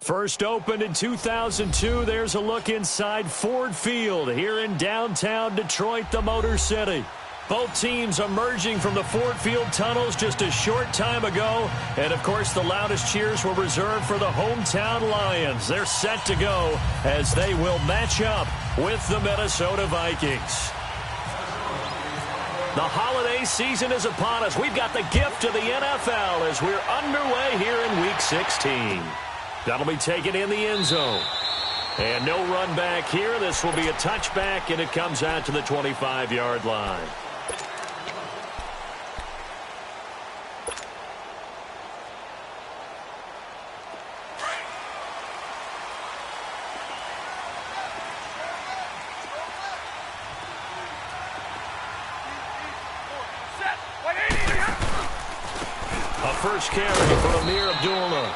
First opened in 2002, there's a look inside Ford Field here in downtown Detroit, the Motor City. Both teams emerging from the Ford Field tunnels just a short time ago. And, of course, the loudest cheers were reserved for the hometown Lions. They're set to go as they will match up with the Minnesota Vikings. The holiday season is upon us. We've got the gift of the NFL as we're underway here in Week 16. That'll be taken in the end zone. And no run back here. This will be a touchback, and it comes out to the 25-yard line. A first carry for Amir Abdullah.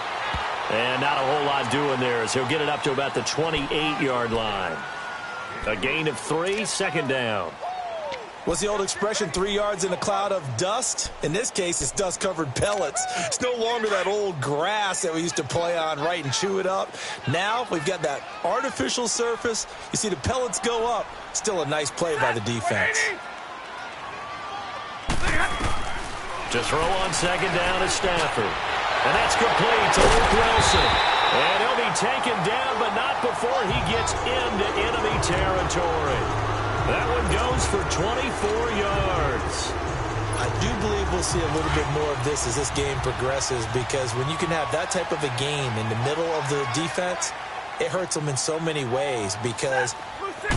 And not a whole lot doing there as he'll get it up to about the 28-yard line. A gain of 3, second down. What's the old expression, 3 yards in a cloud of dust? In this case, it's dust-covered pellets. It's no longer that old grass that we used to play on, right, and chew it up. Now we've got that artificial surface. You see the pellets go up. Still a nice play by the defense. To throw on second down is Stafford. And that's complete to Luke Wilson. And he'll be taken down, but not before he gets into enemy territory. That one goes for 24 yards. I do believe we'll see a little bit more of this as this game progresses, because when you can have that type of a game in the middle of the defense, it hurts them in so many ways, because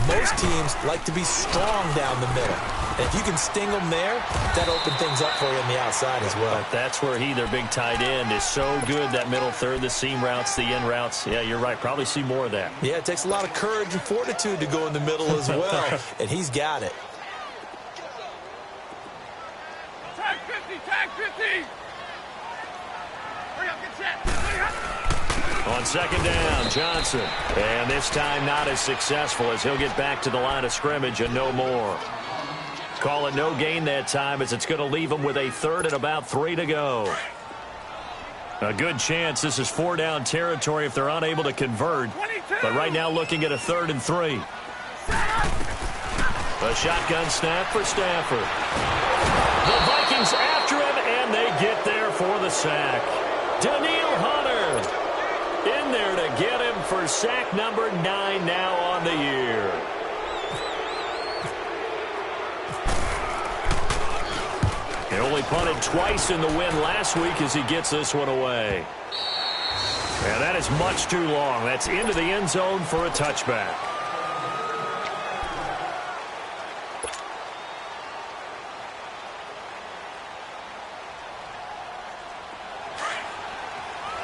most teams like to be strong down the middle. And if you can sting them there, that opens things up for you on the outside as well. But that's where their big tight end, is so good, that middle third, the seam routes, the in routes. Yeah, you're right. Probably see more of that. Yeah, it takes a lot of courage and fortitude to go in the middle as well, and he's got it. Tag 50, tag 50! Hurry up, get set! Hurry up! On second down, Johnson. And this time not as successful as he'll get back to the line of scrimmage and no more. Call it no gain that time as it's going to leave him with a third and about 3 to go. A good chance this is 4-down territory if they're unable to convert. 22. But right now looking at a 3rd and 3. A shotgun snap for Stafford. The Vikings after him, and they get there for the sack. Danielle Hunter in there to get him for sack number 9 now on the year. He only punted twice in the win last week as he gets this one away. And that is much too long. That's into the end zone for a touchback.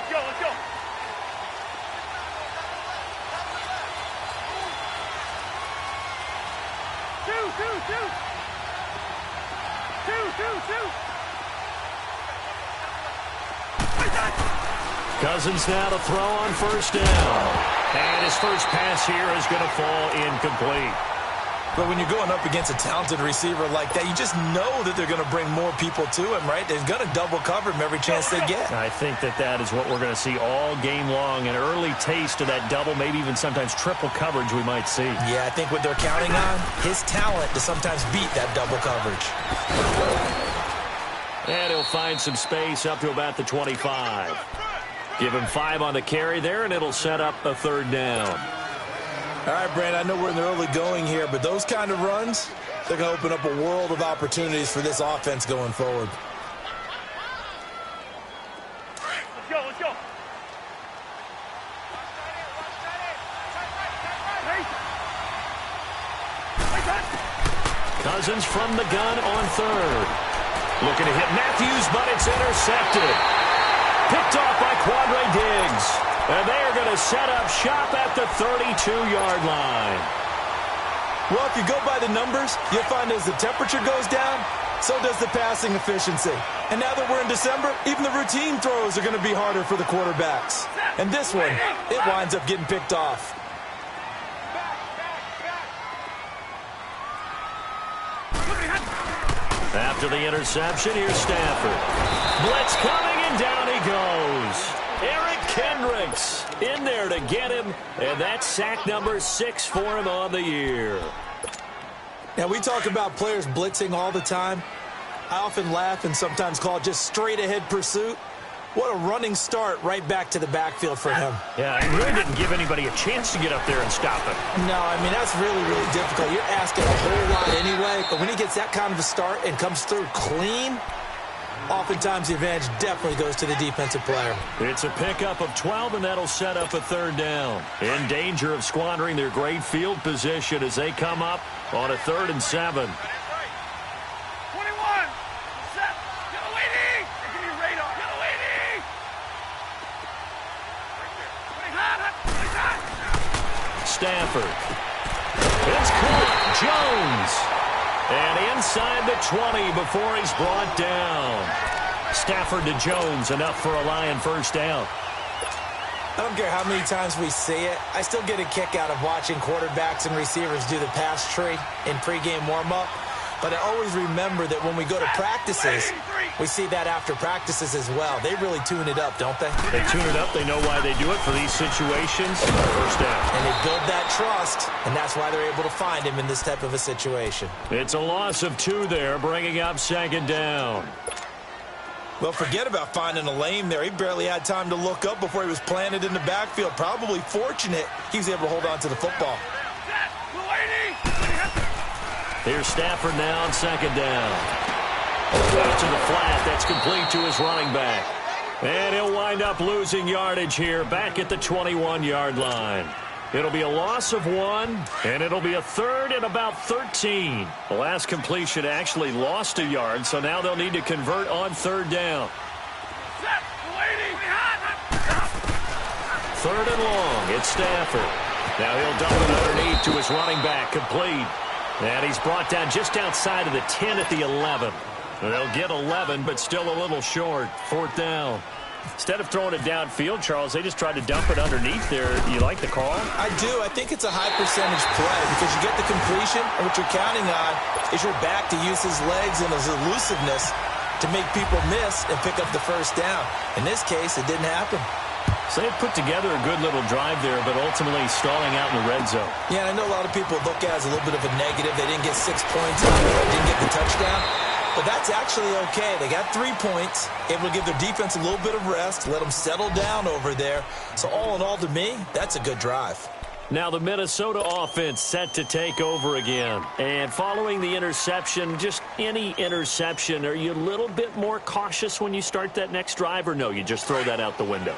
Let's go. Two. Cousins now to throw on first down. And his first pass here is going to fall incomplete. But when you're going up against a talented receiver like that, you just know that they're going to bring more people to him, right? They're going to double cover him every chance they get. I think that is what we're going to see all game long. An early taste of that double, maybe even sometimes triple coverage we might see. Yeah, I think what they're counting on, his talent to sometimes beat that double coverage. And he'll find some space up to about the 25. Give him 5 on the carry there, and it'll set up a 3rd down. All right, Brandon, I know we're in the early going here, but those kind of runs, they're going to open up a world of opportunities for this offense going forward. Let's go. Cousins from the gun on 3rd. Looking to hit Matthews, but it's intercepted. Picked off by Quandre Diggs. And they are going to set up shop at the 32-yard line. Well, if you go by the numbers, you'll find as the temperature goes down, so does the passing efficiency. And now that we're in December, even the routine throws are going to be harder for the quarterbacks. And this one, it winds up getting picked off. After the interception, here's Stafford. Blitz coming, and down he goes. Eric Kendricks in there to get him, and that's sack number 6 for him on the year. Now, we talk about players blitzing all the time. I often laugh and sometimes call it just straight-ahead pursuit. What a running start right back to the backfield for him. Yeah, he really didn't give anybody a chance to get up there and stop it. No, I mean, that's really, really difficult. You're asking a whole lot anyway, but when he gets that kind of a start and comes through clean, oftentimes the advantage definitely goes to the defensive player. It's a pickup of 12, and that'll set up a third down. In danger of squandering their great field position as they come up on a 3rd and 7. 21. Set. Get a waiting. Give me radar. Get a waiting. Stafford. It's caught. Jones. And inside the 20 before he's brought down. Stafford to Jones, enough for a Lion first down. I don't care how many times we see it. I still get a kick out of watching quarterbacks and receivers do the pass tree in pregame warm-up. But I always remember that when we go to practices, we see that after practices as well. They really tune it up, don't they? They tune it up. They know why they do it for these situations. First down. And they build that trust, and that's why they're able to find him in this type of a situation. It's a loss of 2 there, bringing up 2nd down. Well, forget about finding a lane there. He barely had time to look up before he was planted in the backfield. Probably fortunate he was able to hold on to the football. Here's Stafford now on 2nd down. Out to the flat. That's complete to his running back. And he'll wind up losing yardage here back at the 21-yard line. It'll be a loss of 1, and it'll be a 3rd and about 13. The last completion actually lost a yard, so now they'll need to convert on 3rd down. 3rd and long. It's Stafford. Now he'll dump it underneath to his running back. Complete. And he's brought down just outside of the 10 at the 11. They'll get 11, but still a little short. 4th down. Instead of throwing it downfield, Charles, they just tried to dump it underneath there. You like the call? I do. I think it's a high percentage play because you get the completion, and what you're counting on is your back to use his legs and his elusiveness to make people miss and pick up the first down. In this case, it didn't happen. So they put together a good little drive there, but ultimately stalling out in the red zone. Yeah, I know a lot of people look at it as a little bit of a negative. They didn't get 6 points out of it, didn't get the touchdown. But that's actually okay. They got 3 points, able to give their defense a little bit of rest, let them settle down over there. So all in all, to me, that's a good drive. Now the Minnesota offense set to take over again. And following the interception, just any interception, are you a little bit more cautious when you start that next drive, or no, you just throw that out the window?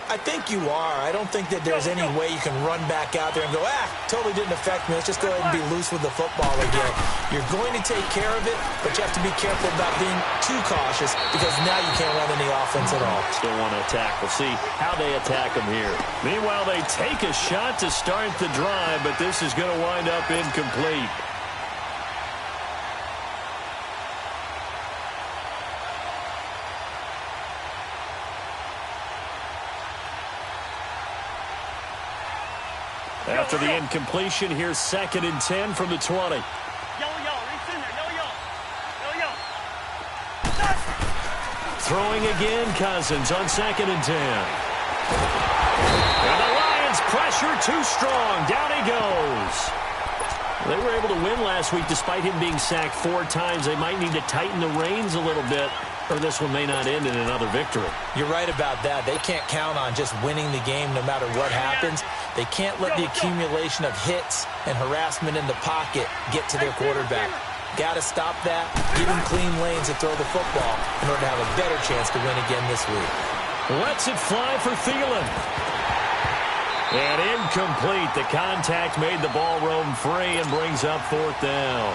I think you are. I don't think that there's any way you can run back out there and go, totally didn't affect me. Let's just go ahead and be loose with the football again. You're going to take care of it, but you have to be careful about being too cautious because now you can't run any offense at all. Still want to attack. We'll see how they attack them here. Meanwhile, they take a shot to start the drive, but this is going to wind up incomplete. After the incompletion, here's 2nd and 10 from the 20. Yellow, reach in there. Yellow. Throwing again, Cousins on 2nd and 10. And the Lions pressure too strong. Down he goes. They were able to win last week despite him being sacked 4 times. They might need to tighten the reins a little bit, or this one may not end in another victory. You're right about that. They can't count on just winning the game no matter what happens. They can't let the accumulation of hits and harassment in the pocket get to their quarterback. Got to stop that, give him clean lanes to throw the football in order to have a better chance to win again this week. Lets it fly for Thielen. And incomplete. The contact made the ball roam free and brings up 4th down.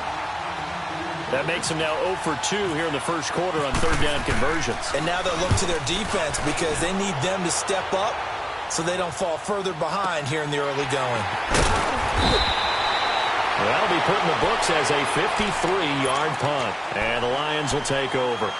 That makes them now 0 for 2 here in the first quarter on 3rd down conversions. And now they'll look to their defense because they need them to step up so they don't fall further behind here in the early going. That'll be put in the books as a 53-yard punt. And the Lions will take over.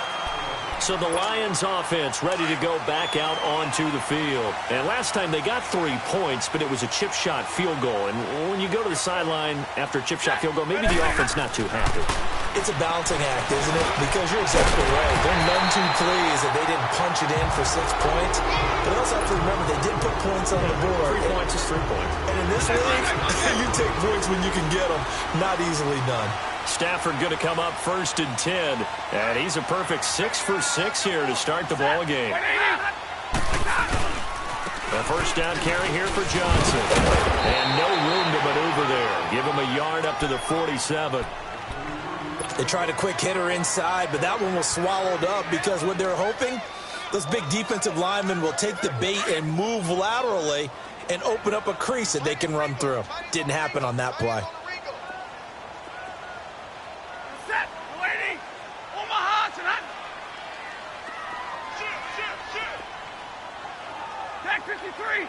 So the Lions offense ready to go back out onto the field. And last time they got 3 points, but it was a chip shot field goal. And when you go to the sideline after a chip shot field goal, maybe the offense not too happy. It's a balancing act, isn't it? Because you're exactly right. They're none too pleased that they didn't punch it in for 6 points. But they also have to remember they did put points on the board. 3 points is 3 points. And in this league, you take points when you can get them. Not easily done. Stafford going to come up 1st and 10. And he's a perfect 6 for 6 here to start the ball game. A first down carry here for Johnson. And no room to maneuver there. Give him a yard up to the 47. They tried a quick hitter inside, but that one was swallowed up because what they're hoping, those big defensive linemen will take the bait and move laterally and open up a crease that they can run through. Didn't happen on that play. Set, waiting. Omaha tonight. Shoot. Tag 53.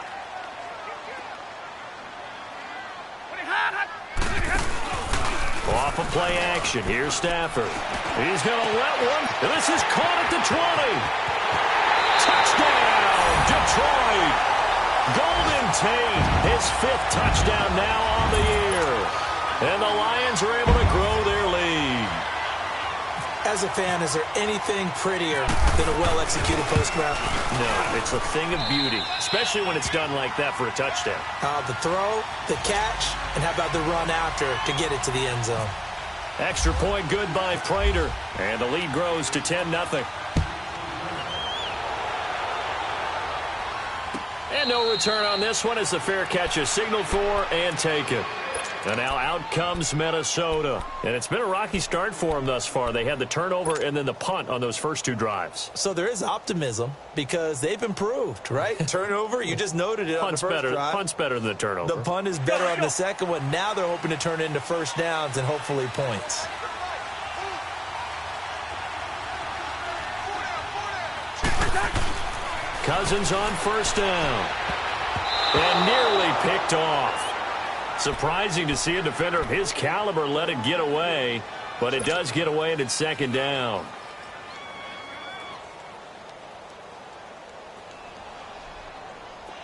Off of play action. Here's Stafford. He's going to let one. This is caught at the 20. Touchdown, Detroit. Golden Tate, his 5th touchdown now on the year. And the Lions are able to grow their lead. As a fan, is there anything prettier than a well-executed post route? No, it's a thing of beauty, especially when it's done like that for a touchdown. The throw, the catch, and how about the run after to get it to the end zone? Extra point good by Prater, and the lead grows to 10-0. And no return on this one as the fair catch is signaled for and taken. And now out comes Minnesota. And it's been a rocky start for them thus far. They had the turnover and then the punt on those first 2 drives. So there is optimism because they've improved, right? Turnover, you just noted it on the first drive. Punt's better than the turnover. The punt is better on the second one. Now they're hoping to turn it into first downs and hopefully points. Cousins on first down. And nearly picked off. Surprising to see a defender of his caliber let it get away, but it does get away and it's 2nd down.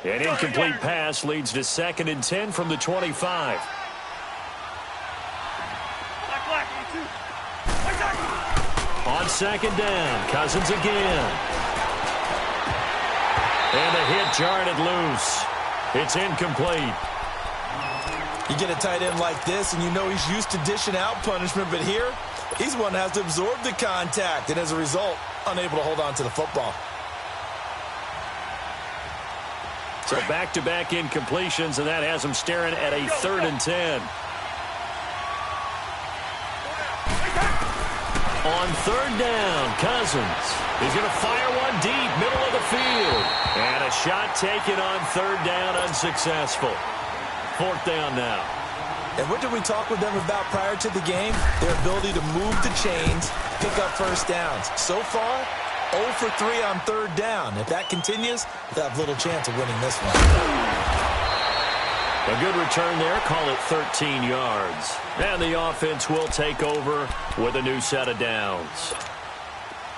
An incomplete pass leads to 2nd and 10 from the 25. On 2nd down, Cousins again. And the hit jarred it loose. It's incomplete. You get a tight end like this, and you know he's used to dishing out punishment, but here, he's one that has to absorb the contact, and as a result, unable to hold on to the football. So back-to-back incompletions, and that has him staring at a 3rd and 10. On 3rd down, Cousins. He's going to fire one deep, middle of the field. And a shot taken on 3rd down, unsuccessful. 4th down now. And what did we talk with them about prior to the game? Their ability to move the chains, pick up first downs. So far, 0 for 3 on 3rd down. If that continues, they'll have little chance of winning this one. A good return there. Call it 13 yards. And the offense will take over with a new set of downs.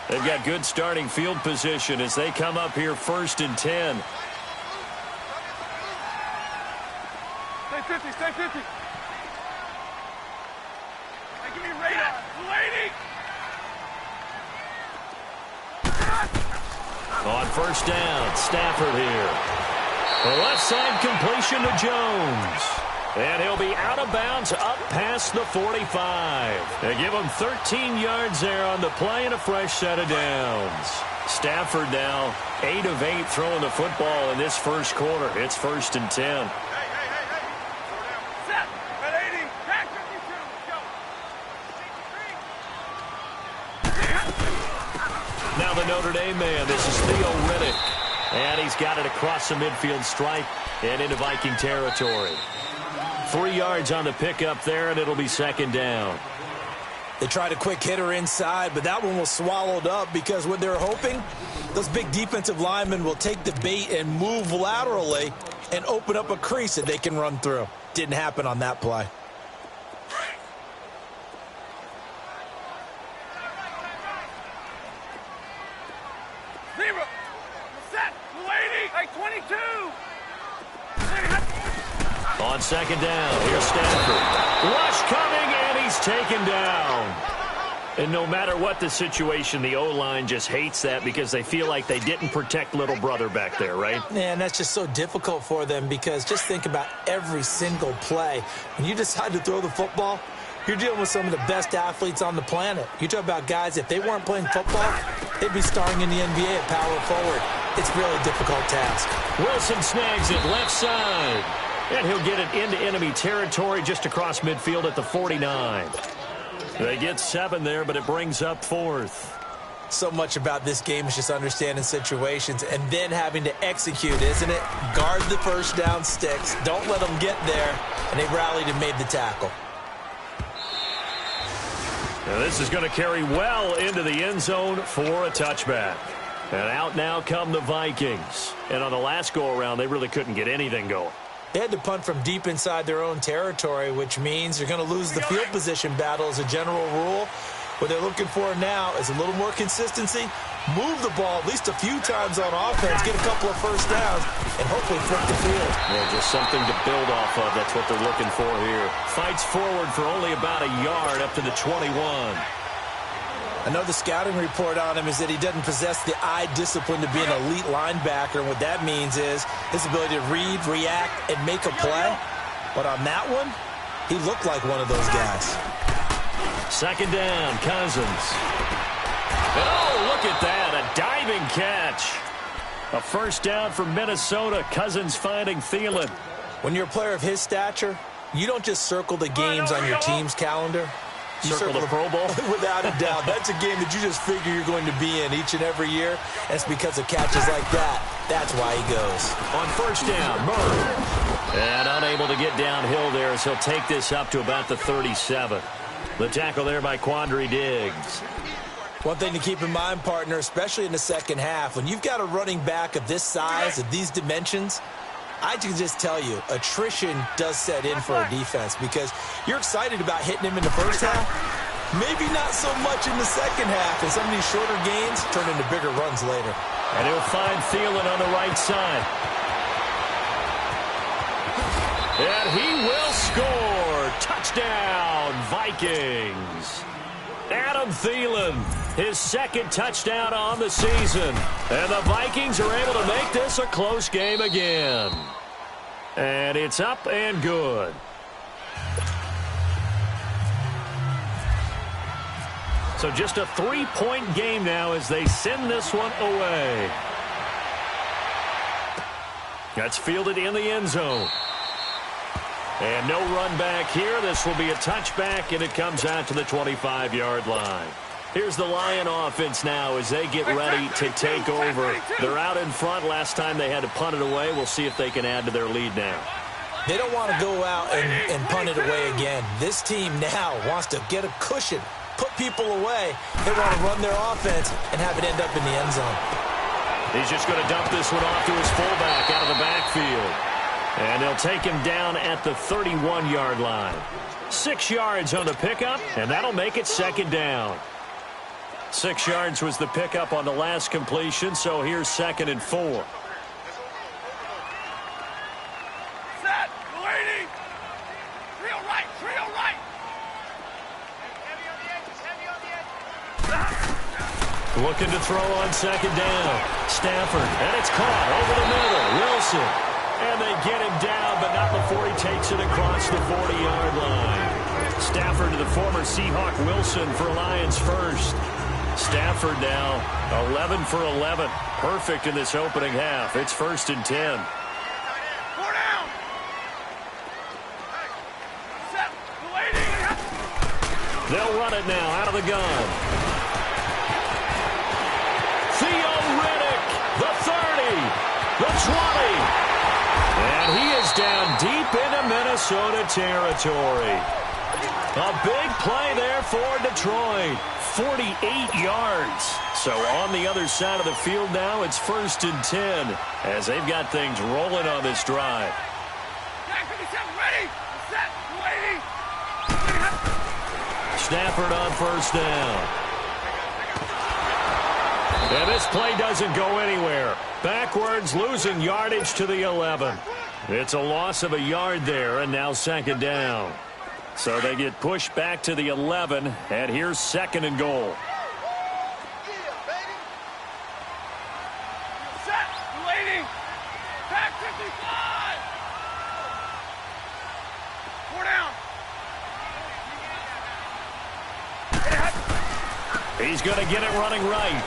They've got good starting field position as they come up here 1st and 10. Stay 50. Hey, give me radar. Waiting. On 1st down, Stafford here. The left side completion to Jones. And he'll be out of bounds up past the 45. They give him 13 yards there on the play and a fresh set of downs. Stafford now 8 of 8 throwing the football in this first quarter. It's 1st and 10. Set. At 80. Tag 52. Go. Now the Notre Dame man. This is Theo Riddick. And he's got it across the midfield stripe and into Viking territory. 3 yards on the pickup there, and it'll be 2nd down. They tried a quick hitter inside, but that one was swallowed up because what they're hoping, those big defensive linemen will take the bait and move laterally and open up a crease that they can run through. Didn't happen on that play. Zero. Set. Waiting. Hey, 22. On 2nd down, here's Stafford. Rush coming, and he's taken down. And no matter what the situation, the O-line just hates that because they feel like they didn't protect little brother back there, right? Man, that's just so difficult for them because just think about every single play. When you decide to throw the football, you're dealing with some of the best athletes on the planet. You talk about guys, if they weren't playing football, they'd be starring in the NBA at power forward. It's a really difficult task. Wilson snags it left side. And he'll get it into enemy territory just across midfield at the 49. They get 7 there, but it brings up 4th. So much about this game is just understanding situations and then having to execute, isn't it? Guard the first down sticks. Don't let them get there. And they rallied and made the tackle. Now this is going to carry well into the end zone for a touchback. And out now come the Vikings. And on the last go-around, they really couldn't get anything going. They had to punt from deep inside their own territory, which means they're going to lose the field position battle as a general rule. What they're looking for now is a little more consistency, move the ball at least a few times on offense, get a couple of first downs, and hopefully flip the field. Yeah, just something to build off of. That's what they're looking for here. Fights forward for only about a yard up to the 21. I know the scouting report on him is that he doesn't possess the eye discipline to be an elite linebacker. And what that means is his ability to read, react, and make a play. But on that one, he looked like one of those guys. Second down, Cousins. Oh, look at that, a diving catch. A first down for Minnesota. Cousins finding Thielen. When you're a player of his stature, you don't just circle the games on your team's calendar. You circle the Pro Bowl? Without a doubt. That's a game that you just figure you're going to be in each and every year. And it's because of catches like that. That's why he goes. On first down, Murray. And unable to get downhill there as he'll take this up to about the 37. The tackle there by Quandre Diggs. One thing to keep in mind, partner, especially in the second half, when you've got a running back of this size, of these dimensions, I can just tell you, attrition does set in for a defense because you're excited about hitting him in the first half. Maybe not so much in the second half, and some of these shorter gains turn into bigger runs later. And he'll find Thielen on the right side. And he will score. Touchdown, Vikings. Adam Thielen, his second touchdown on the season. And the Vikings are able to make this a close game again. And it's up and good. So just a 3-point game now as they send this one away. That's fielded in the end zone. And no run back here. This will be a touchback, and it comes out to the 25-yard line. Here's the Lion offense now as they get ready to take over. They're out in front. Last time they had to punt it away. We'll see if they can add to their lead now. They don't want to go out and punt it away again. This team now wants to get a cushion, put people away. They want to run their offense and have it end up in the end zone. He's just going to dump this one off to his fullback out of the backfield. And they'll take him down at the 31-yard line. 6 yards on the pickup, and that'll make it second down. 6 yards was the pickup on the last completion, so here's 2nd and 4. Set, waiting. Trio right, trio right. Heavy on the edges. Looking to throw on second down. Stafford, and it's caught over the middle. Wilson. And they get him down, but not before he takes it across the 40-yard line. Stafford to the former Seahawk Wilson for Lions first. Stafford now 11 for 11. Perfect in this opening half. It's 1st and 10. 4 down. Set, waiting. They'll run it now out of the gun. Theo Riddick, the 30, the 20. And he is down deep into Minnesota territory. A big play there for Detroit. 48 yards. So on the other side of the field now, it's 1st and 10 as they've got things rolling on this drive. Jack 57, ready. Set, waiting. Stafford on first down. And this play doesn't go anywhere. Backwards, losing yardage to the 11. It's a loss of a yard there, and now second down. So they get pushed back to the 11, and here's 2nd and goal. Set. Waiting. Back 55. 4 down. He's going to get it running right.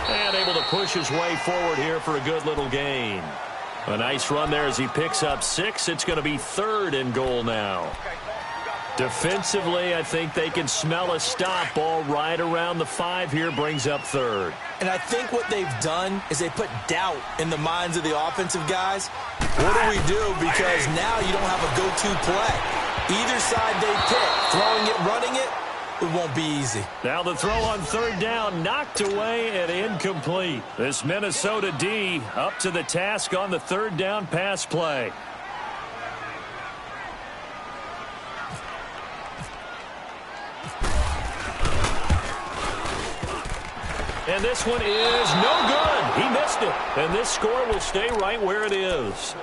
And able to push his way forward here for a good little gain. A nice run there as he picks up 6. It's going to be 3rd and goal now. Defensively, I think they can smell a stop. Ball right around the 5 here, brings up 3rd. And I think what they've done is they put doubt in the minds of the offensive guys. What do we do? Because now you don't have a go-to play. Either side they pick, throwing it, running it, it won't be easy. Now the throw on 3rd down, knocked away and incomplete. This Minnesota D up to the task on the 3rd down pass play. And this one is no good. He missed it. And this score will stay right where it is.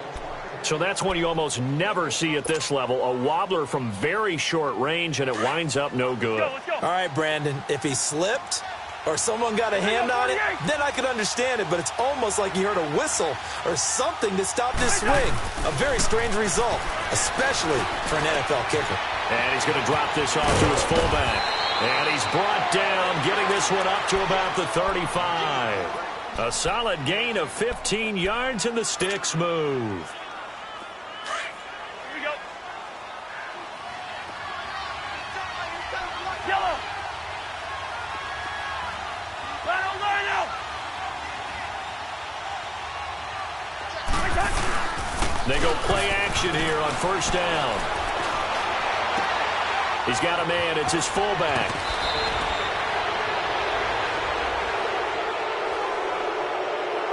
So that's one you almost never see at this level. A wobbler from very short range, and it winds up no good. Let's go. All right, Brandon, if he slipped or someone got a hand on it, then I could understand it, but it's almost like you heard a whistle or something to stop this swing. A very strange result, especially for an NFL kicker. And he's going to drop this off to his fullback. And he's brought down, getting this one up to about the 35. A solid gain of 15 yards, and the sticks move. They go play action here on 1st down. He's got a man. It's his fullback.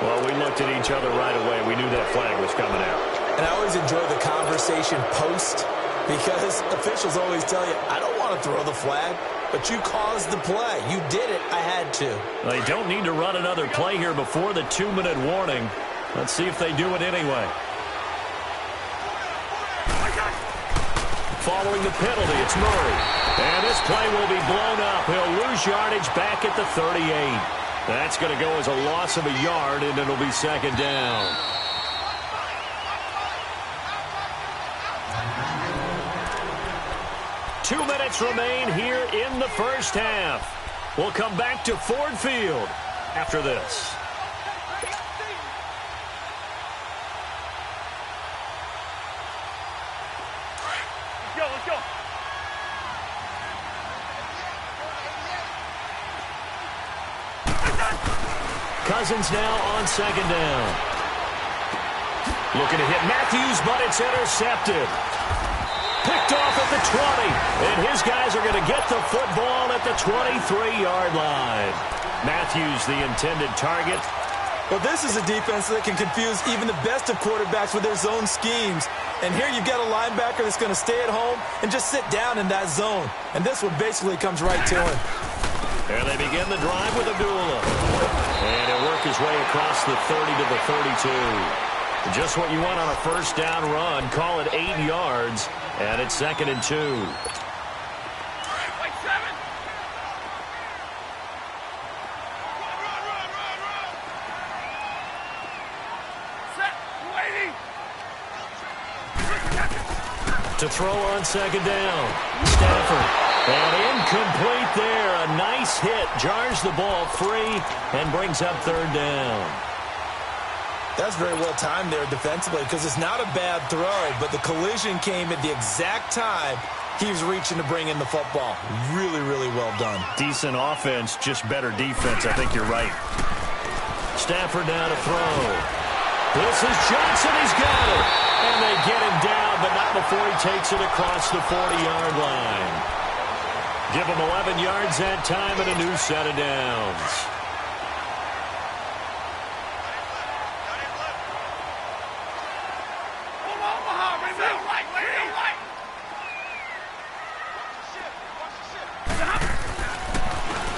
Well, we looked at each other right away. We knew that flag was coming out. And I always enjoy the conversation post because officials always tell you, I don't want to throw the flag, but you caused the play. You did it. I had to. They don't need to run another play here before the 2-minute warning. Let's see if they do it anyway. Following the penalty, it's Murray. And this play will be blown up. He'll lose yardage back at the 38. That's going to go as a loss of a yard, and it'll be 2nd down. Two minutes remain here in the 1st half. We'll come back to Ford Field after this. Let's go. Cousins now on 2nd down. Looking to hit Matthews, but it's intercepted. Picked off at the 20. And his guys are going to get the football at the 23-yard line. Matthews, the intended target. Well, this is a defense that can confuse even the best of quarterbacks with their zone schemes. And here you've got a linebacker that's going to stay at home and just sit down in that zone. And this one basically comes right to him. And they begin the drive with Abdullah. And he'll work his way across the 30 to the 32. Just what you want on a 1st down run. Call it 8 yards. And it's 2nd and 2. To throw on 2nd down. Stafford. And incomplete there. A nice hit. Jars the ball free and brings up 3rd down. That's very well timed there defensively because it's not a bad throw, but the collision came at the exact time he was reaching to bring in the football. Really, really well done. Decent offense, just better defense. I think you're right. Stafford now to throw. This is Johnson. He's got it. And they get him down, but not before he takes it across the 40-yard line. Give him 11 yards that time and a new set of downs.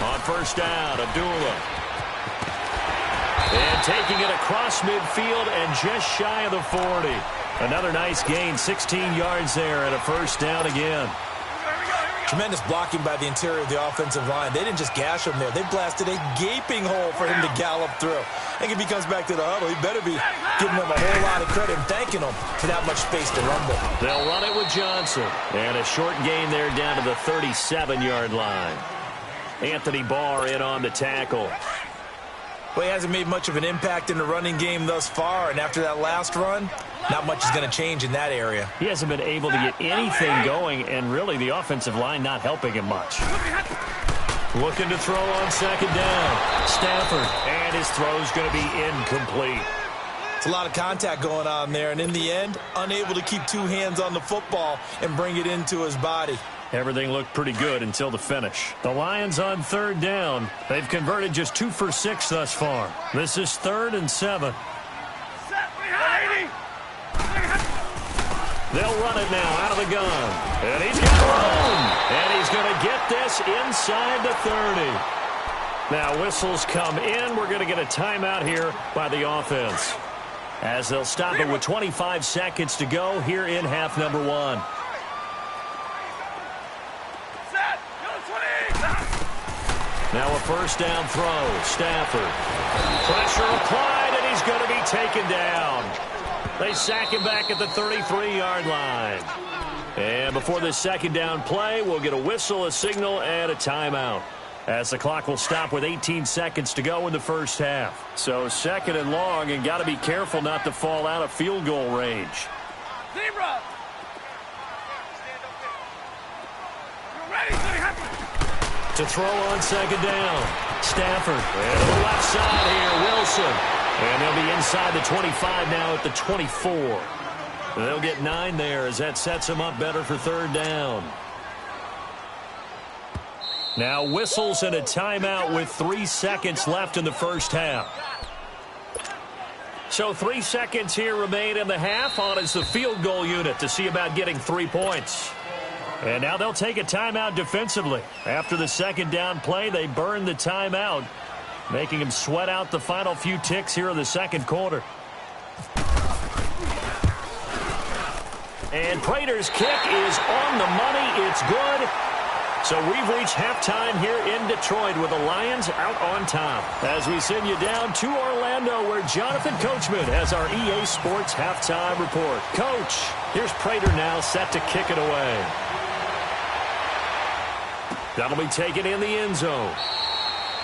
On 1st down, Abdullah. And taking it across midfield and just shy of the 40. Another nice gain, 16 yards there and a first down again. Tremendous blocking by the interior of the offensive line. They didn't just gash him there. They blasted a gaping hole for him to gallop through. I think if he comes back to the huddle, he better be giving them a whole lot of credit and thanking them for that much space to rumble. They'll run it with Johnson. And a short gain there down to the 37-yard line. Anthony Barr in on the tackle. Well, he hasn't made much of an impact in the running game thus far, and after that last run, not much is going to change in that area. He hasn't been able to get anything going, and really the offensive line not helping him much. Looking to throw on second down. Stafford, and his throw's going to be incomplete. It's a lot of contact going on there, and in the end, unable to keep two hands on the football and bring it into his body. Everything looked pretty good until the finish. The Lions on third down. They've converted just 2 for 6 thus far. This is 3rd and 7. They'll run it now out of the gun. And he's got room. And he's going to get this inside the 30. Now whistles come in. We're going to get a timeout here by the offense, as they'll stop it with 25 seconds to go here in half number 1. Now a first down throw. Stafford. Pressure applied, and he's going to be taken down. They sack him back at the 33-yard line. And before this second down play, we'll get a whistle, a signal, and a timeout, as the clock will stop with 18 seconds to go in the first half. So second and long, and got to be careful not to fall out of field goal range. Zebra! You ready? To throw on second down. Stafford. And to the left side here, Wilson. And they'll be inside the 25 now at the 24. They'll get 9 there as that sets them up better for third down. Now whistles and a timeout with 3 seconds left in the first half. So 3 seconds here remain in the half. On is the field goal unit to see about getting 3 points. And now they'll take a timeout defensively. After the second down play, they burn the timeout, making him sweat out the final few ticks here in the second quarter. And Prater's kick is on the money. It's good. So we've reached halftime here in Detroit with the Lions out on top, as we send you down to Orlando, where Jonathan Coachman has our EA Sports halftime report. Coach, here's Prater now set to kick it away. That'll be taken in the end zone.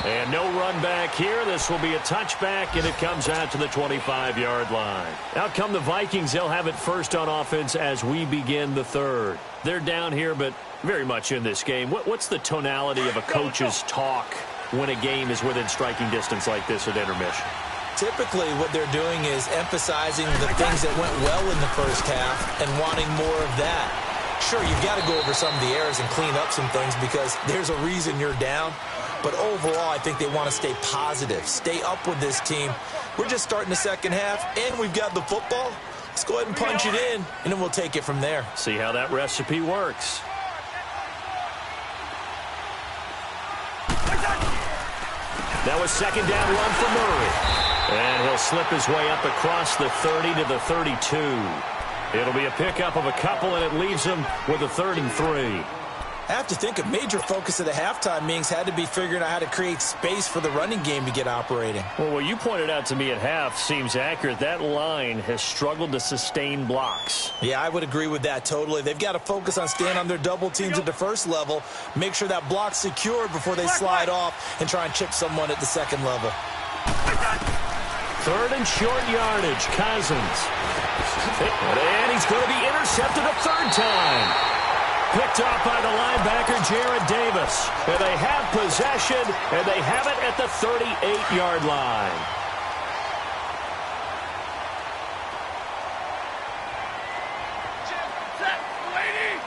And no run back here. This will be a touchback, and it comes out to the 25-yard line. Out come the Vikings. They'll have it first on offense as we begin the third. They're down here, but very much in this game. What's the tonality of a coach's talk when a game is within striking distance like this at intermission? Typically, what they're doing is emphasizing the things that went well in the first half and wanting more of that. Sure, you've got to go over some of the errors and clean up some things because there's a reason you're down. But overall, I think they want to stay positive, stay up with this team. We're just starting the second half, and we've got the football. Let's go ahead and punch it in, and then we'll take it from there. See how that recipe works. Now a second down run for Murray. And he'll slip his way up across the 30 to the 32. It'll be a pickup of a couple, and it leaves him with a 3rd and 3. I have to think a major focus of the halftime meetings had to be figuring out how to create space for the running game to get operating. Well, what you pointed out to me at half seems accurate. That line has struggled to sustain blocks. Yeah, I would agree with that totally. They've got to focus on staying on their double teams at the first level, make sure that block's secured before they slide off and try and chip someone at the second level. 3rd and short yardage, Cousins. And he's going to be intercepted a 3rd time. Picked off by the linebacker, Jared Davis. And they have possession, and they have it at the 38-yard line. Set, lady!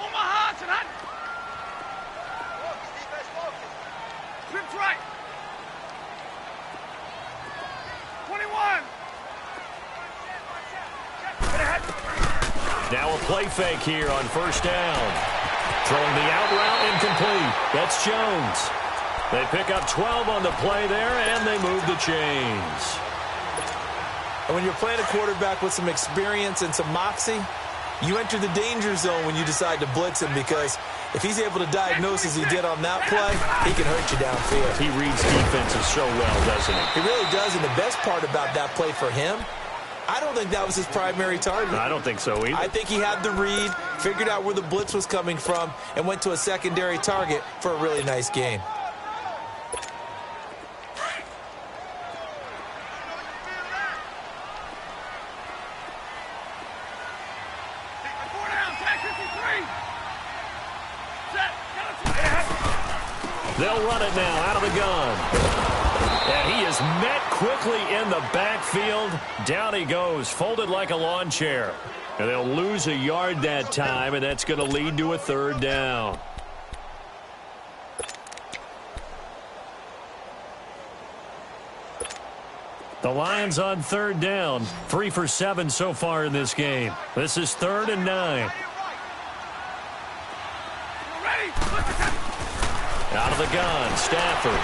Omaha tonight! Trips right! 21! Now a play fake here on first down. Throwing the out route incomplete. That's Jones. They pick up 12 on the play there, and they move the chains. And when you're playing a quarterback with some experience and some moxie, you enter the danger zone when you decide to blitz him, because if he's able to diagnose as he did on that play, he can hurt you downfield. He reads defenses so well, doesn't he? He really does, and the best part about that play for him, I don't think that was his primary target. I don't think so either. I think he had the read, figured out where the blitz was coming from, and went to a secondary target for a really nice gain. They'll run it now out of the gun. And he is met quickly in the backfield. Down he goes, folded like a lawn chair. And they'll lose a yard that time, and that's going to lead to a third down. The Lions on third down, 3 for 7 so far in this game. This is 3rd and 9. Out of the gun, Stafford.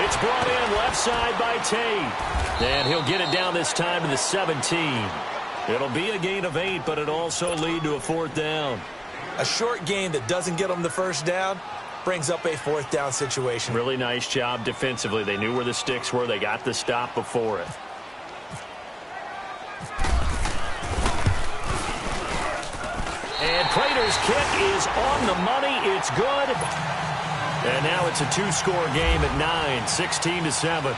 It's brought in left side by Tate. And he'll get it down this time to the 17. It'll be a gain of 8, but it'll also lead to a 4th down. A short gain that doesn't get them the first down brings up a 4th down situation. Really nice job defensively. They knew where the sticks were. They got the stop before it. And Prater's kick is on the money. It's good. And now it's a 2-score game at 9, 16-7.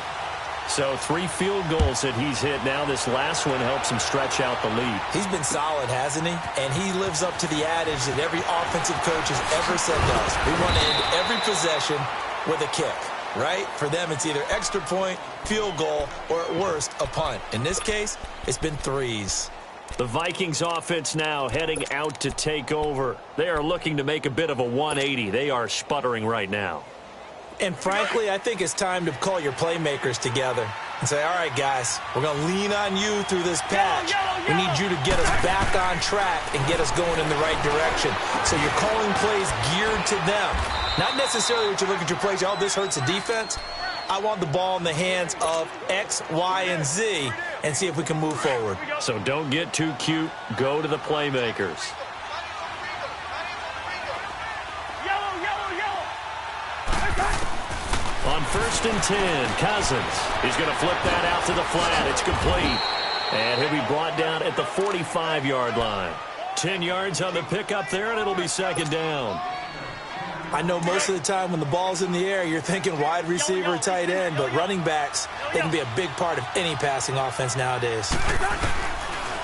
So 3 field goals that he's hit. Now this last one helps him stretch out the lead. He's been solid, hasn't he? And he lives up to the adage that every offensive coach has ever said to us. We want to end every possession with a kick, right? For them, it's either extra point, field goal, or at worst, a punt. In this case, it's been 3s. The Vikings offense now heading out to take over. They are looking to make a bit of a 180. They are sputtering right now. And frankly, I think it's time to call your playmakers together and say, all right, guys, we're going to lean on you through this patch. We need you to get us back on track and get us going in the right direction. So you're calling plays geared to them. Not necessarily what you look at your plays, oh, this hurts the defense. I want the ball in the hands of X, Y, and Z and see if we can move forward. So don't get too cute. Go to the playmakers. On 1st and 10, Cousins. He's going to flip that out to the flat. It's complete. And he'll be brought down at the 45-yard line. 10 yards on the pickup there, and it'll be 2nd down. I know most of the time when the ball's in the air, you're thinking wide receiver, tight end, but running backs, they can be a big part of any passing offense nowadays.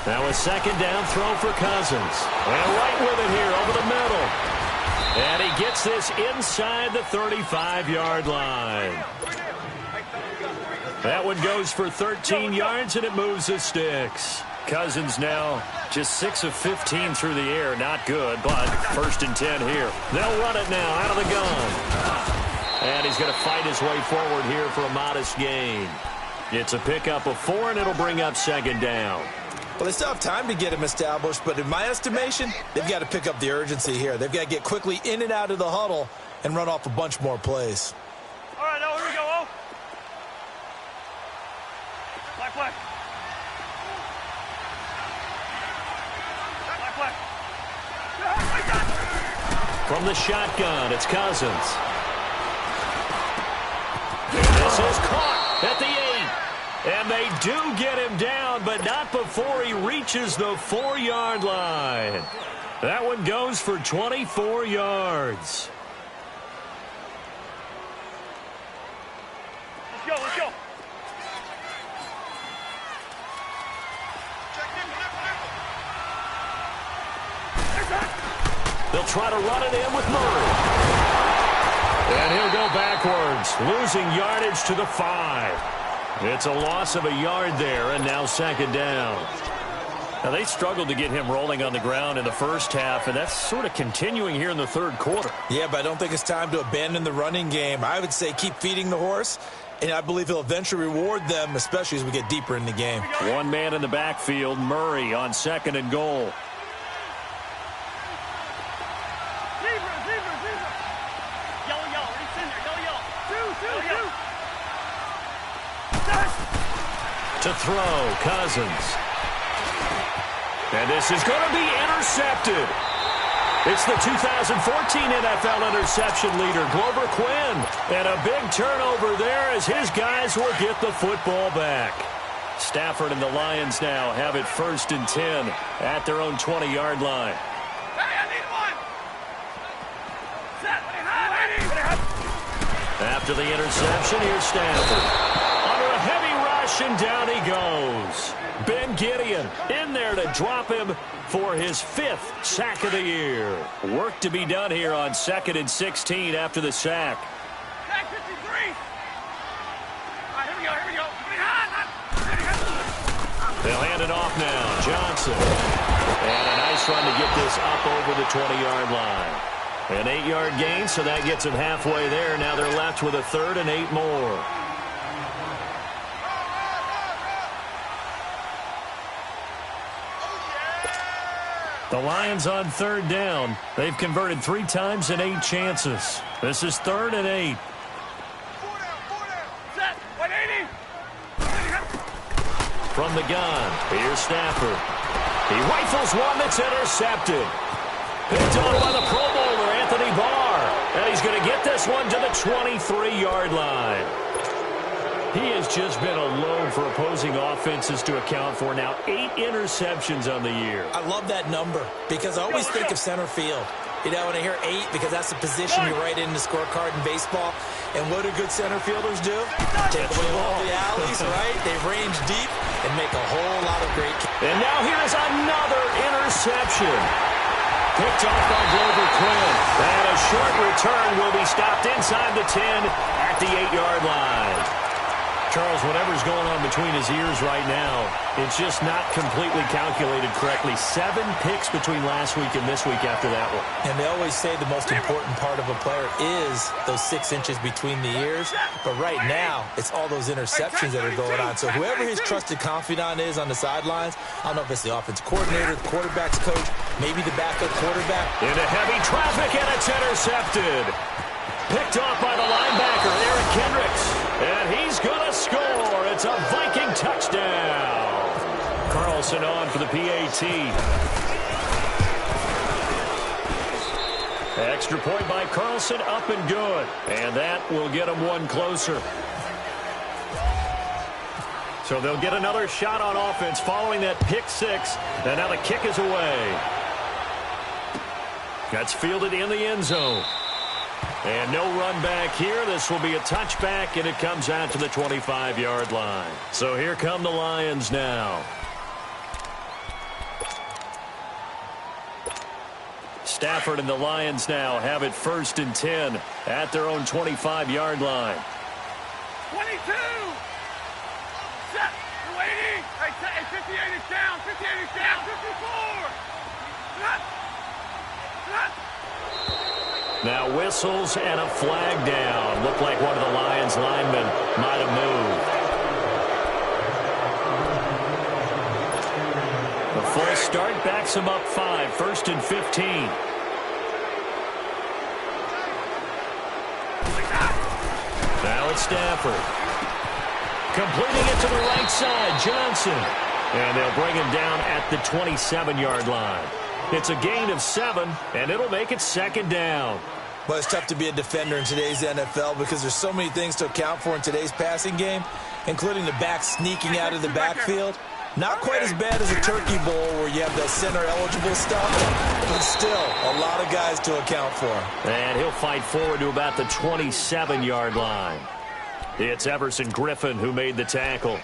Now a 2nd down throw for Cousins. And right with it here over the middle. And he gets this inside the 35-yard line. That one goes for 13 yards, and it moves the sticks. Cousins now just 6 of 15 through the air. Not good, but 1st and 10 here. They'll run it now out of the gun. And he's going to fight his way forward here for a modest gain. It's a pickup of 4, and it'll bring up 2nd down. Well, they still have time to get him established, but in my estimation, they've got to pick up the urgency here. They've got to get quickly in and out of the huddle and run off a bunch more plays. All right, now here we go, O. Black, black. Black, black. From the shotgun, it's Cousins. This is caught at the 8. And they do get him down, but not before he reaches the 4-yard line. That one goes for 24 yards. Let's go, let's go. They'll try to run it in with Murray. And he'll go backwards, losing yardage to the 5. It's a loss of a yard there, and now 2nd down. Now, they struggled to get him rolling on the ground in the first half, and that's sort of continuing here in the 3rd quarter. Yeah, but I don't think it's time to abandon the running game. I would say keep feeding the horse, and I believe he'll eventually reward them, especially as we get deeper in the game. One man in the backfield, Murray on 2nd and goal. To throw, Cousins. And this is going to be intercepted. It's the 2014 NFL interception leader, Glover Quinn. And a big turnover there as his guys will get the football back. Stafford and the Lions now have it 1st and 10 at their own 20-yard line. Hey, I need one. Set. After the interception, here's Stafford. Under a heavy rush, and down he goes. Ben Gideon in there to drop him for his 5th sack of the year. Work to be done here on 2nd and 16 after the sack. Sack 53. All right, here we go. They'll hand it off now. Johnson. And a nice run to get this up over the 20-yard line. An 8-yard gain, so that gets them halfway there. Now they're left with a 3rd and 8 more. The Lions on 3rd down. They've converted 3 times in 8 chances. This is 3rd and 8. Set. 180. From the gun, here's Stafford. He rifles one that's intercepted. Picked on by the Pro Bowler, Anthony Barr. And he's going to get this one to the 23-yard line. He has just been a load for opposing offenses to account for. Now 8 interceptions on the year. I love that number because I always think of center field. You know, when I hear 8, because that's the position you write in the scorecard in baseball. And what do good center fielders do? Take away all the alleys, right? They range deep and make a whole lot of great. And now here's another interception. Picked off by Glover Quinn. And a short return will be stopped inside the 10 at the 8-yard line. Charles, whatever's going on between his ears right now, it's just not completely calculated correctly. 7 picks between last week and this week after that one. And they always say the most important part of a player is those 6 inches between the ears. But right now, it's all those interceptions that are going on. So whoever his trusted confidant is on the sidelines, I don't know if it's the offensive coordinator, the quarterback's coach, maybe the backup quarterback. Into heavy traffic, and it's intercepted. Picked off by the linebacker, Eric Kendricks. And he's going to score. It's a Viking touchdown. Carlson on for the PAT. Extra point by Carlson, up and good. And that will get him one closer. So they'll get another shot on offense following that pick 6. And now the kick is away. That's fielded in the end zone. And no run back here. This will be a touchback, and it comes out to the 25-yard line. So here come the Lions now. Stafford and the Lions now have it 1st and 10 at their own 25-yard line. 22. Set. You're waiting. Hey, 58 is down. 58 is down. 54. Cut. Now whistles and a flag down. Looked like one of the Lions linemen might have moved. The false start backs him up 5. 1st and 15. Now it's Stafford. Completing it to the right side, Johnson. And they'll bring him down at the 27-yard line. It's a gain of 7, and it'll make it 2nd down. Well, it's tough to be a defender in today's NFL because there's so many things to account for in today's passing game, including the back sneaking out of the backfield. Not quite as bad as a turkey bowl where you have that center-eligible stuff, but still a lot of guys to account for. And he'll fight forward to about the 27-yard line. It's Everson Griffin who made the tackle.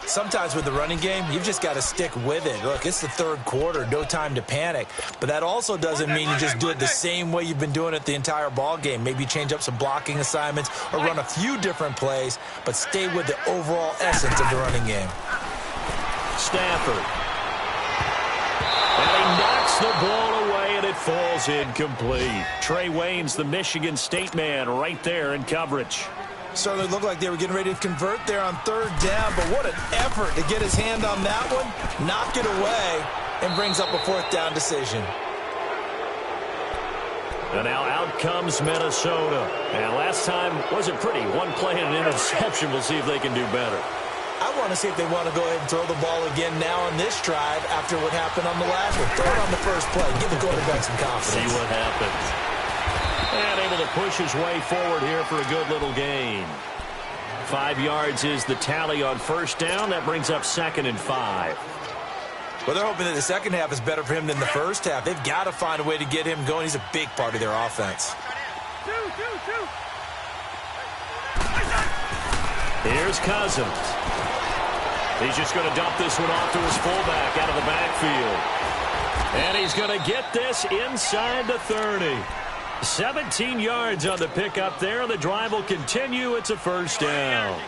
Sometimes with the running game, you've just got to stick with it. Look, it's the 3rd quarter, no time to panic. But that also doesn't mean you just do it the same way you've been doing it the entire ball game. Maybe change up some blocking assignments or run a few different plays, but stay with the overall essence of the running game. Stafford. And he knocks the ball away, and it falls incomplete. Trey Waynes, the Michigan State man, right there in coverage. Certainly looked like they were getting ready to convert there on 3rd down, but what an effort to get his hand on that one, knock it away, and brings up a 4th down decision. And now out comes Minnesota. And last time wasn't pretty. 1 play and an interception. We'll see if they can do better. I want to see if they want to go ahead and throw the ball again now on this drive after what happened on the last one. Throw it on the first play. Give the quarterback some confidence. See what happens. And able to push his way forward here for a good little gain. 5 yards is the tally on first down. That brings up 2nd and 5. Well, they're hoping that the second half is better for him than the first half. They've got to find a way to get him going. He's a big part of their offense. Here's Cousins. He's just going to dump this one off to his fullback out of the backfield. And he's going to get this inside the 30. 17 yards on the pickup there. The drive will continue. It's a first down.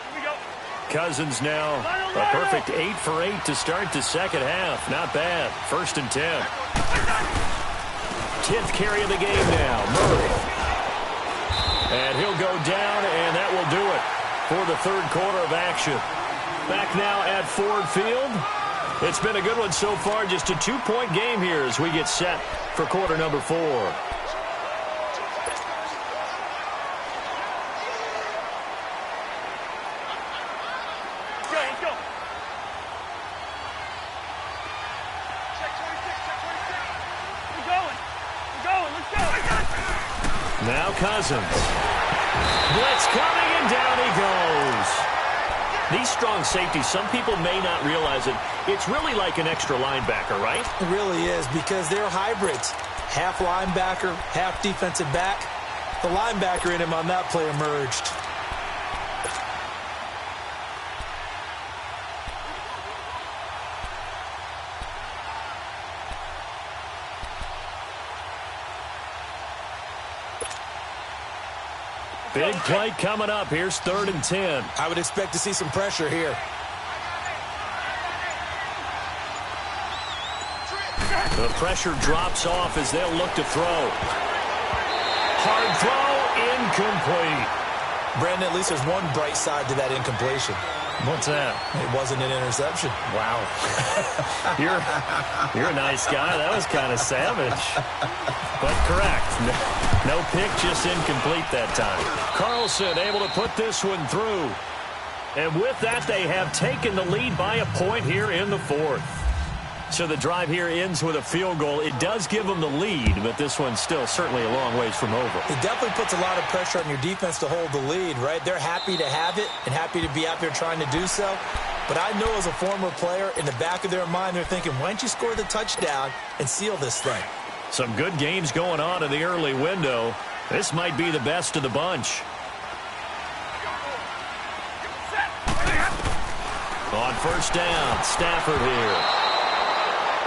Cousins now a perfect 8 for 8 to start the second half. Not bad. 1st and 10. 10th carry of the game now. Murray. And he'll go down, and that will do it for the third quarter of action. Back now at Ford Field. It's been a good one so far. Just a 2-point game here as we get set for quarter number 4. Now Cousins. Blitz coming, and down he goes. These strong safeties, some people may not realize it. It's really like an extra linebacker, right? It really is, because they're hybrids. Half linebacker, half defensive back. The linebacker in him on that play emerged. Big play coming up. Here's 3rd and 10. I would expect to see some pressure here. The pressure drops off as they'll look to throw. Hard throw, incomplete. Brandon, at least there's one bright side to that incompletion. What's that? It wasn't an interception. Wow. You're a nice guy. That was kind of savage. But correct. No pick, just incomplete that time. Carlson able to put this one through. And with that, they have taken the lead by a point here in the 4th. So the drive here ends with a field goal. It does give them the lead, but this one's still certainly a long ways from over. It definitely puts a lot of pressure on your defense to hold the lead, right? They're happy to have it and happy to be out there trying to do so. But I know as a former player, in the back of their mind, they're thinking, why don't you score the touchdown and seal this thing? Some good games going on in the early window. This might be the best of the bunch. On first down, Stafford here.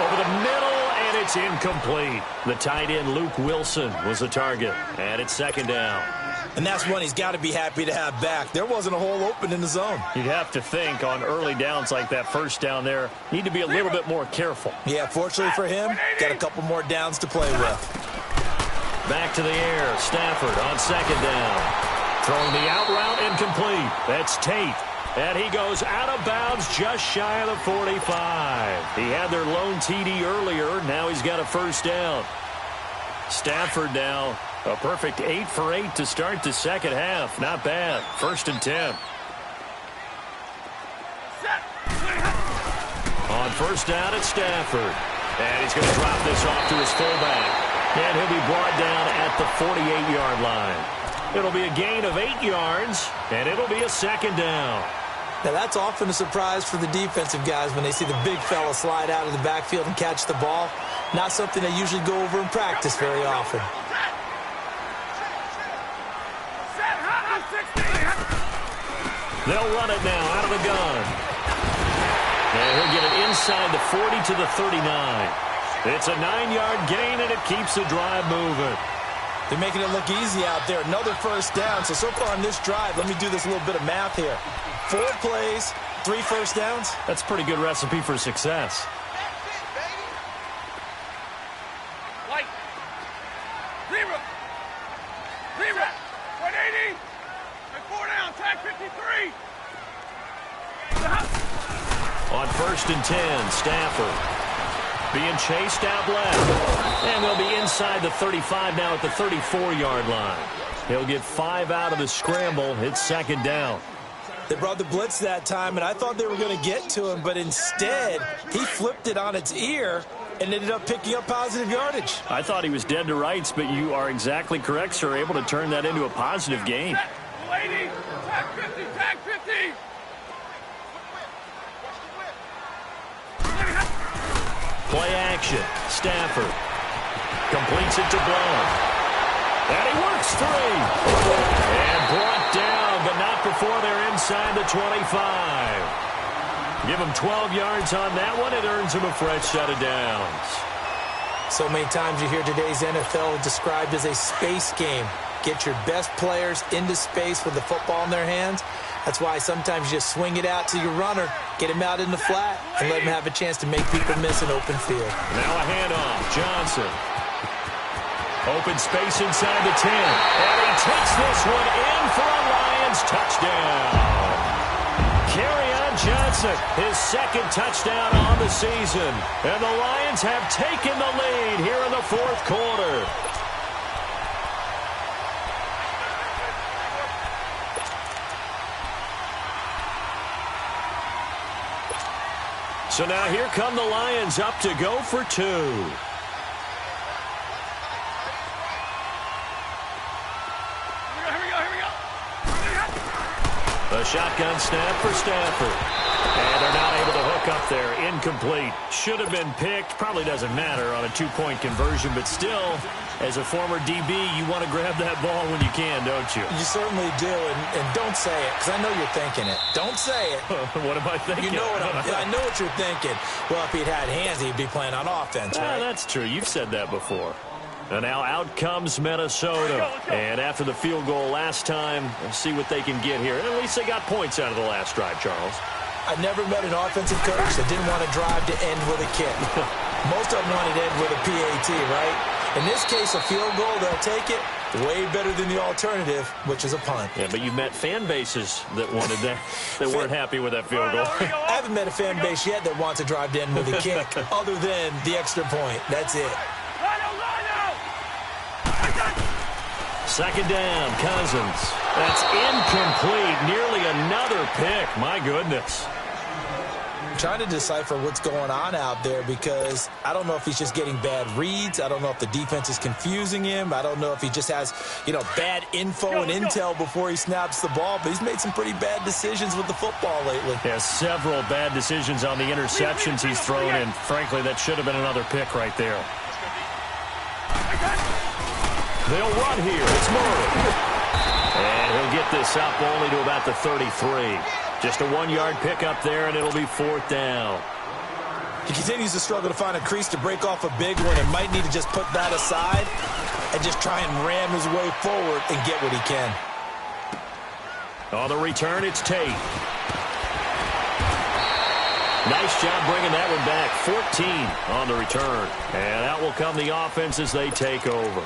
Over the middle, and it's incomplete. The tight end, Luke Wilson, was the target. And it's 2nd down. And that's one he's got to be happy to have back. There wasn't a hole open in the zone. You'd have to think on early downs like that first down there, need to be a little bit more careful. Yeah, fortunately for him, got a couple more downs to play with. Back to the air, Stafford on 2nd down. Throwing the out route, incomplete. That's Tate. And he goes out of bounds just shy of the 45. He had their lone TD earlier. Now he's got a first down. Stafford now a perfect 8 for 8 to start the second half. Not bad. 1st and 10. On first down, it's Stafford. And he's going to drop this off to his fullback. And he'll be brought down at the 48-yard line. It'll be a gain of 8 yards, and it'll be a 2nd down. Now, that's often a surprise for the defensive guys when they see the big fella slide out of the backfield and catch the ball. Not something they usually go over in practice very often. They'll run it now out of the gun. And he'll get it inside the 40 to the 39. It's a 9-yard gain, and it keeps the drive moving. They're making it look easy out there. Another first down. So far on this drive, let me do this little bit of math here. 4 plays, 3 first downs. That's a pretty good recipe for success. Light. 0. 180. And 4 down. Tag 53. On 1st and 10, Stafford being chased out left. And they'll be inside the 35 now at the 34-yard line. He'll get 5 out of the scramble. It's 2nd down. They brought the blitz that time, and I thought they were going to get to him, but instead, he flipped it on its ear and ended up picking up positive yardage. I thought he was dead to rights, but you are exactly correct, sir. Able to turn that into a positive gain. Lady, tag 50, tag 50. Play action. Stafford completes it to Blount. And he works three. And brought down, but not before they're inside the 25. Give him 12 yards on that one. It earns him a fresh set of downs. So many times you hear today's NFL described as a space game. Get your best players into space with the football in their hands. That's why sometimes you just swing it out to your runner, get him out in the flat, and let him have a chance to make people miss an open field. Now a handoff. Johnson. Open space inside the 10. And he takes this one in for a Lions touchdown. Kerryon Johnson, his second touchdown on the season. And the Lions have taken the lead here in the fourth quarter. So now here come the Lions up to go for two. A shotgun snap for Stafford. And they're not able to hook up there. Incomplete. Should have been picked. Probably doesn't matter on a two-point conversion. But still, as a former DB, you want to grab that ball when you can, don't you? You certainly do. And don't say it, because I know you're thinking it. Don't say it. What am I thinking? You know what I know what you're thinking. Well, if he'd had hands, he'd be playing on offense, right? That's true. You've said that before. And now out comes Minnesota. And after the field goal last time, we'll see what they can get here. At least they got points out of the last drive, Charles. I've never met an offensive coach that didn't want to drive to end with a kick. Most of them wanted to end with a PAT, right? In this case, a field goal, they'll take it. Way better than the alternative, which is a punt. Yeah, but you've met fan bases that wanted that, that weren't happy with that field goal. I haven't met a fan base yet that wants to drive to end with a kick, other than the extra point. That's it. Second down, Cousins. That's incomplete. Nearly another pick. My goodness. I'm trying to decipher what's going on out there because I don't know if he's just getting bad reads. I don't know if the defense is confusing him. I don't know if he just has, bad info and intel before he snaps the ball. But he's made some pretty bad decisions with the football lately. Yeah, several bad decisions on the interceptions he's thrown. And frankly, that should have been another pick right there. They'll run here. It's Murray. And he'll get this up only to about the 33. Just a 1-yard pickup there, and it'll be fourth down. He continues to struggle to find a crease to break off a big one and might need to just put that aside and just try and ram his way forward and get what he can. On the return, it's Tate. Nice job bringing that one back. 14 on the return. And out will come the offense as they take over.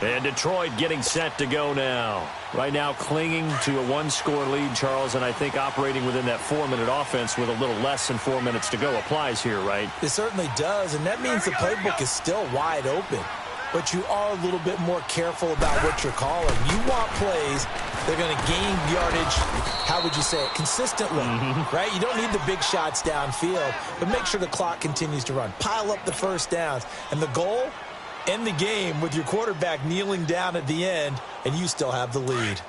And Detroit getting set to go now. Right now clinging to a 1-score lead, Charles, and I think operating within that 4-minute offense with a little less than 4 minutes to go applies here, right? It certainly does, and that means the playbook is still wide open. But you are a little bit more careful about what you're calling. You want plays that are going to gain yardage, how would you say it, consistently, right? You don't need the big shots downfield, but make sure the clock continues to run. Pile up the first downs. And the goal? End the game with your quarterback kneeling down at the end, and you still have the lead.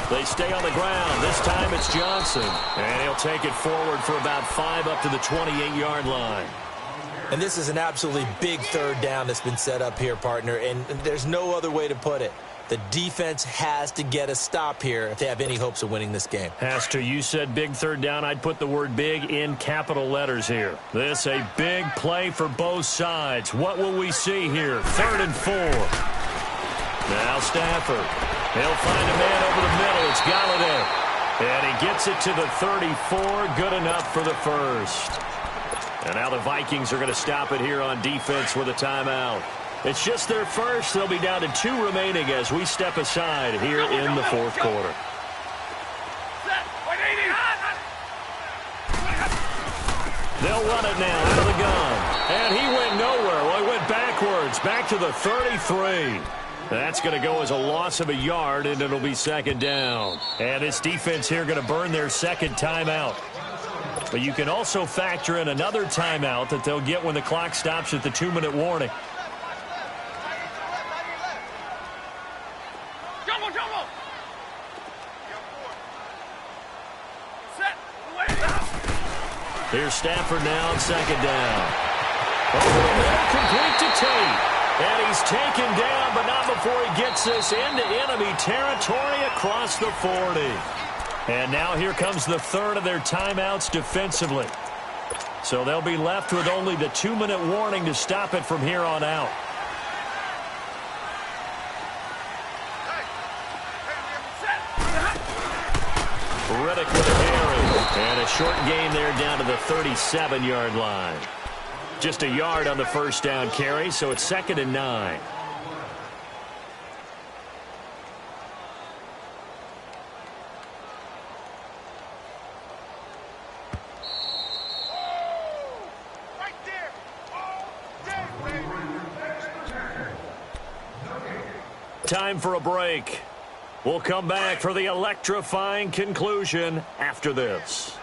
They stay on the ground. This time it's Johnson. And he'll take it forward for about 5 up to the 28-yard line. And this is an absolutely big third down that's been set up here, partner. And there's no other way to put it. The defense has to get a stop here if they have any hopes of winning this game. Has to. You said big third down. I'd put the word big in capital letters here. This a big play for both sides. What will we see here? 3rd and 4. Now Stafford. He'll find a man over the middle. It's Galladay. And he gets it to the 34. Good enough for the first. And now the Vikings are going to stop it here on defense with a timeout. It's just their first. They'll be down to 2 remaining as we step aside here in the fourth quarter. They'll run it now out of the gun. And he went nowhere. Well, he went backwards, back to the 33. That's going to go as a loss of a yard, and it'll be second down. And this defense here going to burn their second timeout. But you can also factor in another timeout that they'll get when the clock stops at the 2-minute warning. Here's Stafford now on second down. Complete to Tate. And he's taken down, but not before he gets this into enemy territory across the 40. And now here comes the third of their timeouts defensively. So they'll be left with only the 2-minute warning to stop it from here on out. Riddick with a carry. And a short gain there down to the 37-yard line. Just a yard on the first down carry, so it's 2nd and 9. Right there. All day, baby. Time for a break. We'll come back for the electrifying conclusion after this.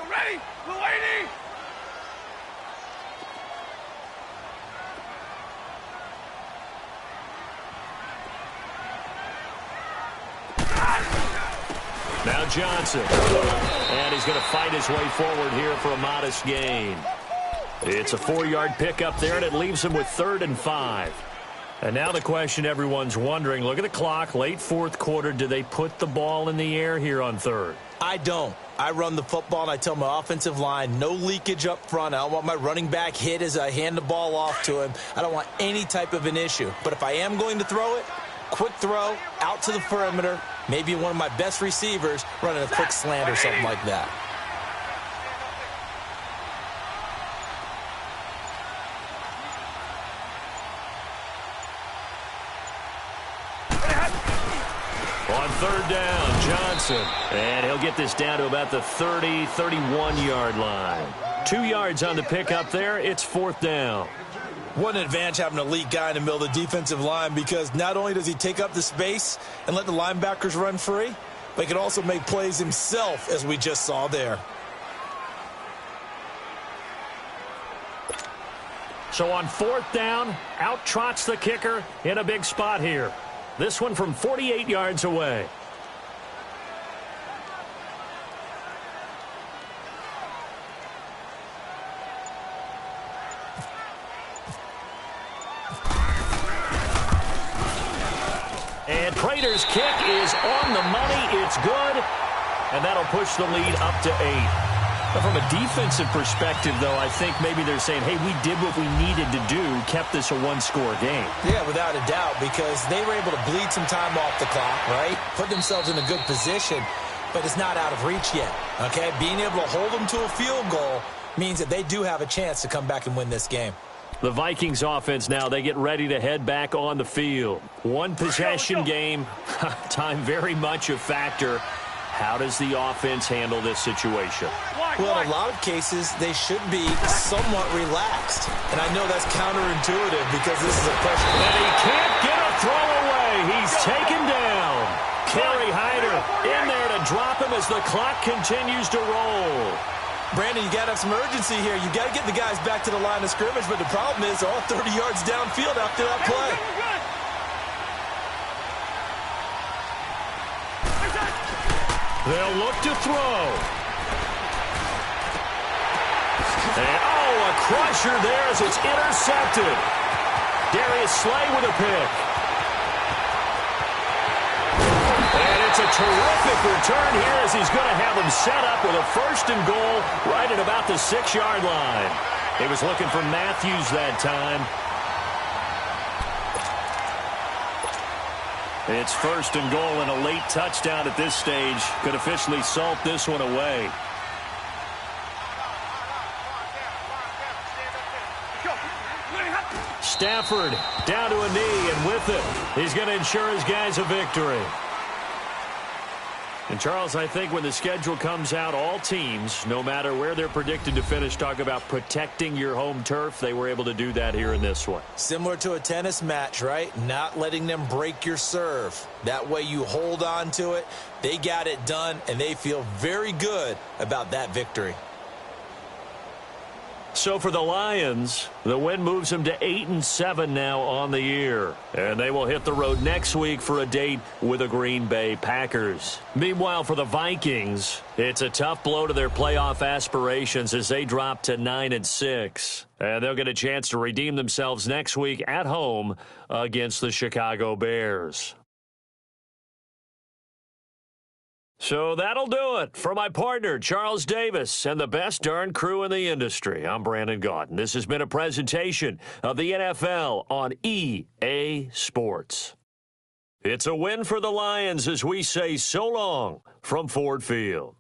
Ready? Lady! Now Johnson. And he's going to fight his way forward here for a modest gain. It's a 4-yard pickup there, and it leaves him with 3rd and 5. And now the question everyone's wondering, look at the clock, late fourth quarter, do they put the ball in the air here on 3rd? I don't. I run the football, and I tell my offensive line, no leakage up front. I don't want my running back hit as I hand the ball off to him. I don't want any type of an issue. But if I am going to throw it, quick throw, out to the perimeter, maybe one of my best receivers running a quick slant or something like that. On 3rd down, Johnson. And he'll get this down to about the 30, 31-yard line. 2 yards on the pickup there. It's 4th down. What an advantage having an elite guy in the middle of the defensive line, because not only does he take up the space and let the linebackers run free, but he can also make plays himself, as we just saw there. So on 4th down, out trots the kicker in a big spot here. This one from 48 yards away. And Prater's kick is on the money. It's good. And that'll push the lead up to 8. But from a defensive perspective, though, I think maybe they're saying, hey, we did what we needed to do, kept this a 1-score game. Yeah, without a doubt, because they were able to bleed some time off the clock, right? Put themselves in a good position, but it's not out of reach yet, okay? Being able to hold them to a field goal means that they do have a chance to come back and win this game. The Vikings offense now, they get ready to head back on the field. One possession game, time very much a factor. How does the offense handle this situation? Well, in a lot of cases, they should be somewhat relaxed. And I know that's counterintuitive because this is a pressure. And he can't get a throw away. He's taken down. Kerry Hyder in there to drop him as the clock continues to roll. Brandon, you got to have some urgency here. You got to get the guys back to the line of scrimmage, but the problem is they're all 30 yards downfield after that play. They'll look to throw. And, oh, a crusher there as it's intercepted. Darius Slay with a pick. And it's a terrific return here as he's going to have them set up with a 1st and goal right at about the 6-yard line. He was looking for Matthews that time. It's 1st and goal, and a late touchdown at this stage could officially salt this one away. Stafford down to a knee, and with it, he's going to ensure his guys a victory. And, Charles, I think when the schedule comes out, all teams, no matter where they're predicted to finish, talk about protecting your home turf. They were able to do that here in this one. Similar to a tennis match, right? Not letting them break your serve. That way you hold on to it. They got it done, and they feel very good about that victory. So for the Lions, the win moves them to 8-7 now on the year. And they will hit the road next week for a date with the Green Bay Packers. Meanwhile, for the Vikings, it's a tough blow to their playoff aspirations as they drop to 9-6. And they'll get a chance to redeem themselves next week at home against the Chicago Bears. So that'll do it. For my partner, Charles Davis, and the best darn crew in the industry, I'm Brandon Gaudin. This has been a presentation of the NFL on EA Sports. It's a win for the Lions as we say so long from Ford Field.